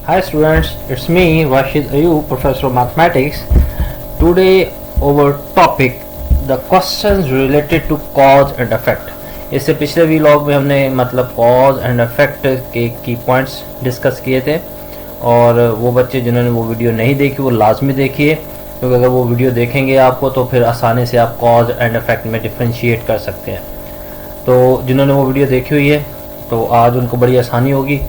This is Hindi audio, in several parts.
Hi students, it's me Rashid Ayub, Professor of Mathematics. Today our topic the questions related to cause and effect. इससे पिछले व्लॉग में हमने मतलब कॉज एंड इफेक्ट के की पॉइंट्स डिस्कस किए थे और वो बच्चे जिन्होंने वो वीडियो नहीं देखी वो लाजमी देखिए, क्योंकि अगर वो वीडियो देखेंगे आपको तो फिर आसानी से आप कॉज एंड इफेक्ट में डिफ्रेंशिएट कर सकते हैं। तो जिन्होंने वो वीडियो देखी हुई है तो आज उनको बड़ी आसानी होगी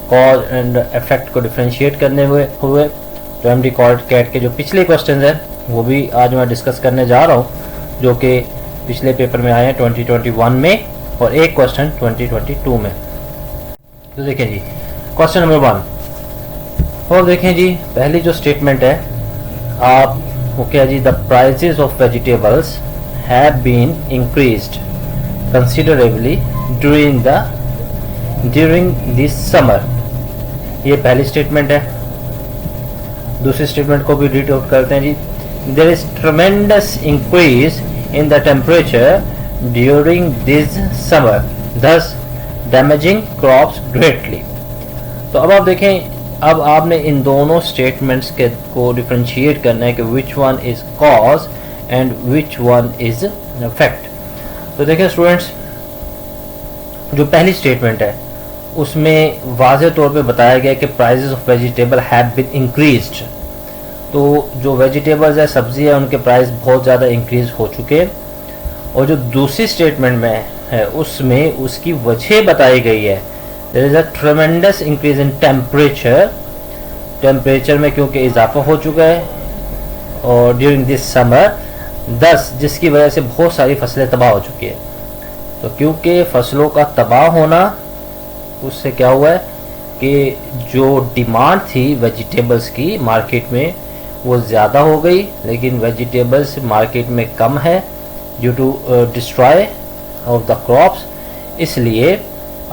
कॉज एंड इफेक्ट को डिफ्रेंशिएट करने हुए तो एमडी कैट के जो पिछले क्वेश्चन हैं वो भी आज मैं डिस्कस करने जा रहा हूँ, जो कि पिछले पेपर में आए हैं 2021 में और एक क्वेश्चन 2022 में। तो देखें जी क्वेश्चन नंबर 1 और देखें जी पहली जो स्टेटमेंट है आप वो क्या जी, the prices of vegetables have been increased considerably during this summer. ये पहली स्टेटमेंट है। दूसरी स्टेटमेंट को भी रीड आउट करते हैं जी, there is tremendous increase in the temperature during this summer thus damaging crops greatly. तो अब आप देखें, अब आपने इन दोनों स्टेटमेंट्स के को डिफरेंशिएट करना है कि which one is cause and which one is effect. तो देखें स्टूडेंट्स, जो पहली स्टेटमेंट है उसमें वाज़ेह तौर पे बताया गया कि prices of vegetable have been increased. तो जो वेजिटेबल्स है, सब्जी है, उनके प्राइस बहुत ज़्यादा इंक्रीज हो चुके हैं। और जो दूसरी स्टेटमेंट में है उसमें उसकी वजह बताई गई है, there is a tremendous increase in temperature में क्योंकि इजाफा हो चुका है और ड्यूरिंग दिस समर 10 जिसकी वजह से बहुत सारी फसलें तबाह हो चुकी है। तो क्योंकि फसलों का तबाह होना उससे क्या हुआ है कि जो डिमांड थी वेजिटेबल्स की मार्केट में वो ज़्यादा हो गई, लेकिन वेजिटेबल्स मार्केट में कम है due to destroy of the crops. इसलिए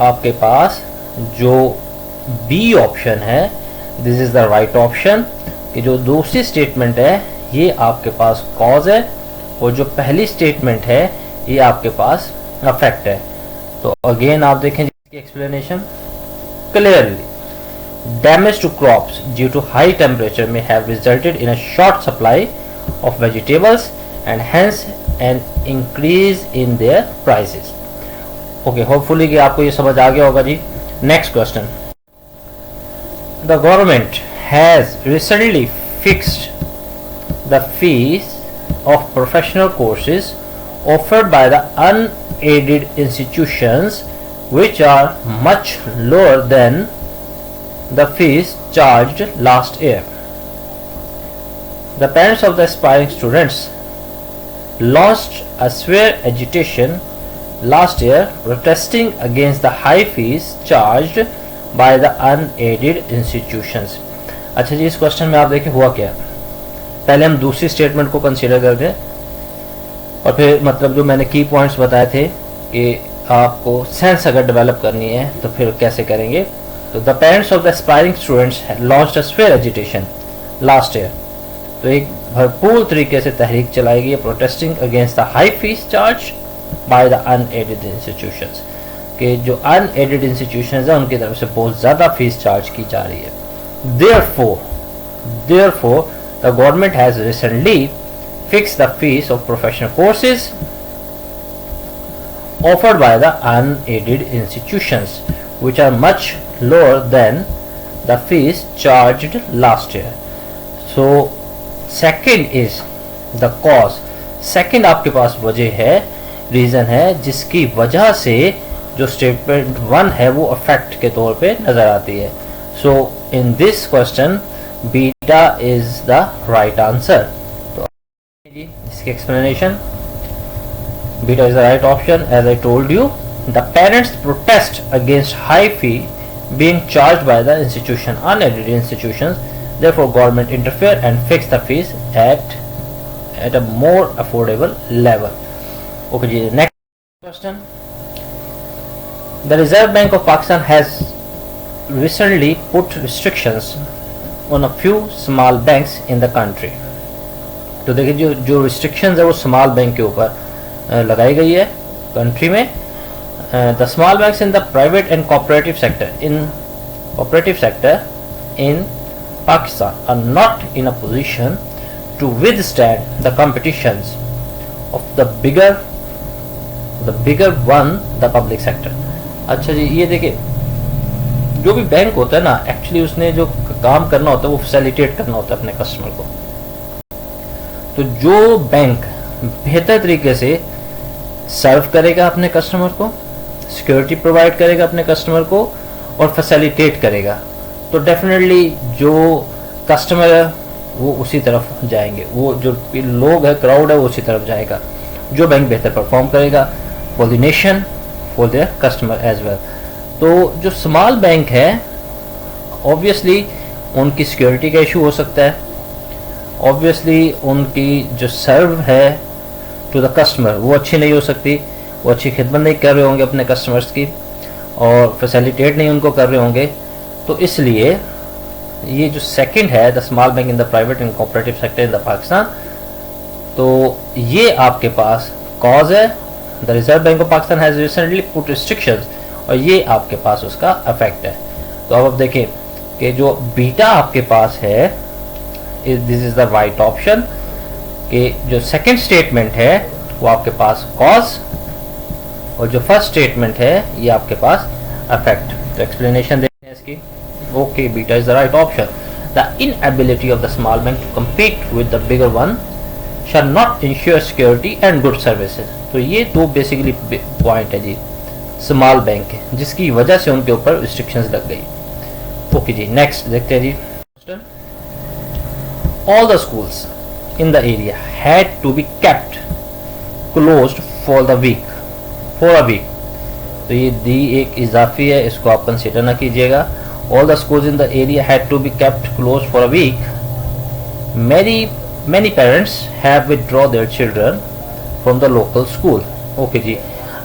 आपके पास जो बी ऑप्शन है this is the right option, कि जो दूसरी स्टेटमेंट है ये आपके पास कॉज है और जो पहली स्टेटमेंट है ये आपके पास अफेक्ट है। तो अगेन आप देखें इसकी explanation clearly, damage to crops due to high temperature में have resulted in a short supply of vegetables and hence an increase in their prices. Okay, hopefully कि आपको ये समझ आ गया होगा जी। Next question, the government has recently fixed the fees of professional courses offered by the unaided institutions which are much lower than the fees charged last year. The parents of the aspiring students launched a swear agitation last year protesting against the high fees charged by the unaided institutions. अच्छा जी, इस क्वेश्चन में आप देखें हुआ क्या। पहले हम दूसरी स्टेटमेंट को कंसीडर करते हैं और फिर मतलब जो मैंने की पॉइंट्स बताए थे कि आपको सेंस अगर डेवलप करनी है तो फिर कैसे करेंगे। तो the parents of the aspiring students launched a swear agitation last year. तो एक भरपूर तरीके से तहरीक चलाई गई protesting against the high fees charge by the unaided institutions, कि जो अनएडेड इंस्टीट्यूशंस हैं उनकी तरफ से बहुत ज़्यादा फीस चार्ज की जा रही है। Therefore the government has recently fix the fees of professional courses offered by the unaided institutions which are much lower than the fees charged last year. So second is the cause. Second आपके पास वजह है, रीज़न है जिसकी वजह से जो स्टेटमेंट 1 है वो अफेक्ट के तौर पे नज़र आती है। So in this question beta is the right answer. इसकी explanation, beta is the right option as I told you. The parents protest against high fee being charged by the institution unaided institutions, therefore government interfere and fix the fees at a more affordable level. Okay जी, next question, the reserve bank of Pakistan has recently put restrictions on a few small banks in the country. तो देखिए जो रिस्ट्रिक्शंस है वो स्मॉल बैंक के ऊपर लगाई गई है कंट्री में। The small banks in the private and cooperative sector in Pakistan are not in a position to withstand the competitions of the bigger one, the public sector. अच्छा जी, ये देखिए, जो भी बैंक होता है ना, एक्चुअली उसने जो काम करना होता है वो फैसिलिटेट करना होता है अपने कस्टमर को। तो जो बैंक बेहतर तरीके से सर्व करेगा अपने कस्टमर को, सिक्योरिटी प्रोवाइड करेगा अपने कस्टमर को और फैसिलिटेट करेगा, तो डेफिनेटली जो कस्टमर है वो उसी तरफ जाएंगे, वो जो लोग है, क्राउड है, वो उसी तरफ जाएगा। जो बैंक बेहतर परफॉर्म करेगा for the nation, for their customer as well. तो जो स्मॉल बैंक है, ऑब्वियसली उनकी सिक्योरिटी का इशू हो सकता है, ऑब्वियसली उनकी जो सर्व है टू द कस्टमर वो अच्छी नहीं हो सकती, वो अच्छी खिदमत नहीं कर रहे होंगे अपने कस्टमर्स की और फैसिलिटेट नहीं उनको कर रहे होंगे। तो इसलिए ये जो सेकंड है, the small bank in the private and cooperative sector in the Pakistan, तो ये आपके पास कॉज है। The reserve bank of Pakistan has recently put restrictions, और ये आपके पास उसका इफेक्ट है। तो अब आप देखें कि जो बीटा आपके पास है, this is the right option, कि जो सेकंड स्टेटमेंट है वो आपके पास कॉज और जो फर्स्ट स्टेटमेंट है ये आपके पास इफेक्ट। तो एक्सप्लेनेशन देखते हैं इसकी। Okay, beta is the right option. The inability of the small bank to compete with the bigger one shall not ensure security and good services। तो ये दो बेसिकली पॉइंट है जी स्मॉल बैंक के, जिसकी वजह से उनके ऊपर रिस्ट्रिक्शंस लग गई। ओके जी, नेक्स्ट देखते हैं जी। All the schools in the area had to be kept closed for a week। तो ये दी एक इजाफी है, इसको आप कंसिडर ना कीजिएगा। All the schools in the area had to be kept closed for a week। Many parents have withdrawn their children from the local school। Okay जी,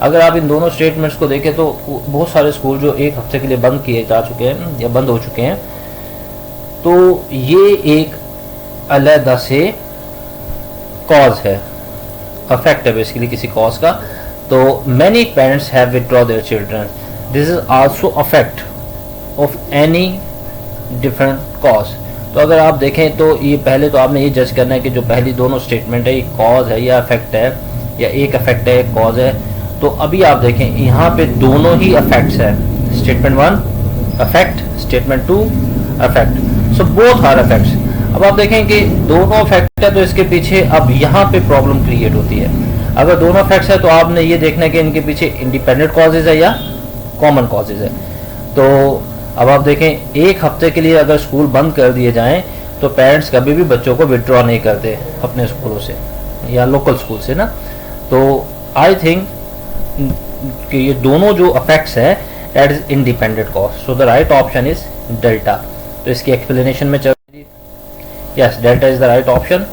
अगर आप इन दोनों स्टेटमेंट्स को देखें तो बहुत सारे स्कूल जो एक हफ्ते के लिए बंद किए जा चुके हैं या बंद हो चुके हैं, तो ये एक अलग से कॉज है, अफेक्ट है बेसिकली किसी कॉज का। तो many parents have withdraw their children, this is also affect of any different cause. तो अगर आप देखें तो ये पहले तो आपने ये जज करना है कि जो पहली दोनों स्टेटमेंट है ये कॉज है या अफेक्ट है, या एक अफेक्ट है एक कॉज है। तो अभी आप देखें यहाँ पे दोनों ही अफेक्ट्स है, statement 1 affect, statement 2 affect, so both are affects. अब आप देखें कि दोनों फैक्ट है तो इसके पीछे अब यहाँ पे प्रॉब्लम क्रिएट होती है। अगर दोनों फैक्ट्स है तो आपने ये देखना है कि इनके पीछे इंडिपेंडेंट कॉजेज है या कॉमन कॉजेज है। तो अब आप देखें, एक हफ्ते के लिए अगर स्कूल बंद कर दिए जाएं तो पेरेंट्स कभी भी बच्चों को विड्रॉ नहीं करते अपने स्कूलों से या लोकल स्कूल से ना। तो आई थिंक कि ये दोनों जो अफेक्ट्स है that is independent cause, so the right option is delta. तो इसकी एक्सप्लेनेशन में yes, delta is the right option।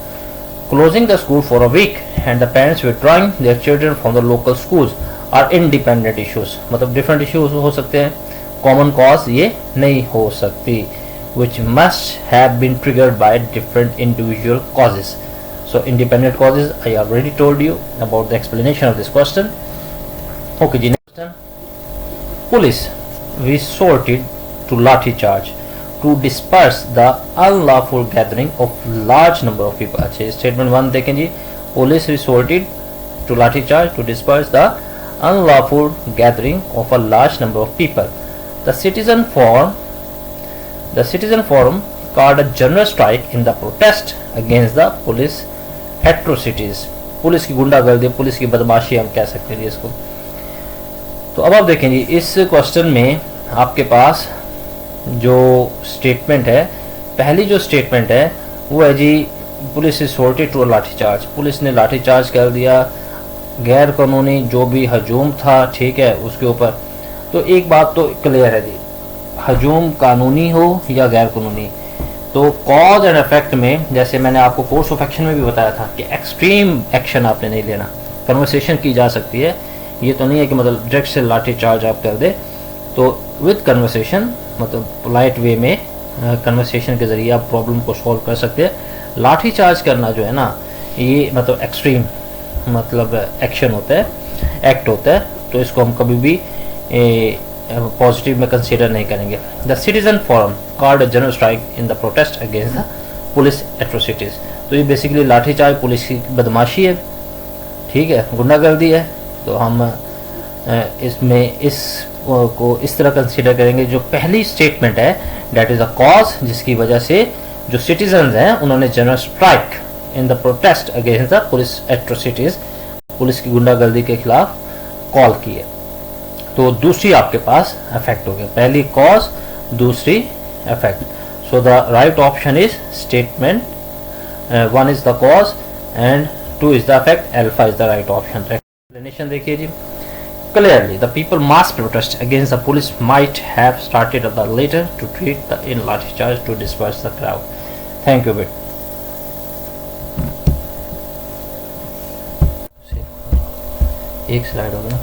Closing the school for a week and the parents withdrawing their children from the local schools are independent issues। मतलब different issues हो सकते हैं, common cause ये नहीं हो सकती, which must have been triggered by different individual causes। So independent causes I already told you about the explanation of this question। Okay जी, next question। Police resorted to lathi charge to disperse the unlawful gathering of large number of people। अच्छा, स्टेटमेंट 1 देखें जी, police resorted to lathi charge to disperse the unlawful gathering of a large number of people। The citizen forum called a general strike in the protest against the police atrocities। Police की गुंडागर्दी, पुलिस की बदमाशी हम कह सकते हैं इसको। तो अब आप देखें जी, इस क्वेश्चन में आपके पास जो स्टेटमेंट है, पहली जो स्टेटमेंट है वो है जी पुलिस रिसोर्टेड टू लाठी चार्ज, पुलिस ने लाठी चार्ज कर दिया गैर कानूनी जो भी हजूम था, ठीक है, उसके ऊपर। तो एक बात तो क्लियर है जी, हजूम कानूनी हो या गैर कानूनी, तो कॉज एंड इफेक्ट में जैसे मैंने आपको कोर्स ऑफ एक्शन में भी बताया था कि एक्सट्रीम एक्शन आपने नहीं लेना, कन्वर्सेशन की जा सकती है, ये तो नहीं है कि मतलब डायरेक्ट से लाठी चार्ज आप कर दे। तो विद कन्वर्सेशन, मतलब पोलाइट वे में कन्वर्सेशन के ज़रिए आप प्रॉब्लम को सॉल्व कर सकते हैं। लाठी चार्ज करना जो है ना, ये मतलब एक्सट्रीम मतलब एक्शन होता है, एक्ट होता है, तो इसको हम कभी भी पॉजिटिव में कंसीडर नहीं करेंगे। The citizen forum called a general strike in the protest against the police atrocities. तो ये बेसिकली लाठीचार्ज, पुलिस की बदमाशी है, ठीक है, गुंडागर्दी है। तो हम इसमें इस को इस तरह कंसीडर करेंगे, जो पहली स्टेटमेंट है डेट इज अ कॉज, जिसकी वजह से जो सिटीजन्स हैं उन्होंने general strike in the protest against the police atrocities, police की गुंडागर्दी के खिलाफ कॉल की है। तो दूसरी आपके पास इफेक्ट हो गया, पहली कॉज, दूसरी effect. So the right option is statement 1 is the cause and 2 is the effect, alpha is the right option. Explanation देखिए जी। Clearly, the people mass protest against the police might have started a later to treat the in laठीचार्ज to disperse the crowd. Thank you, bit. एक स्लाइड होगा ना,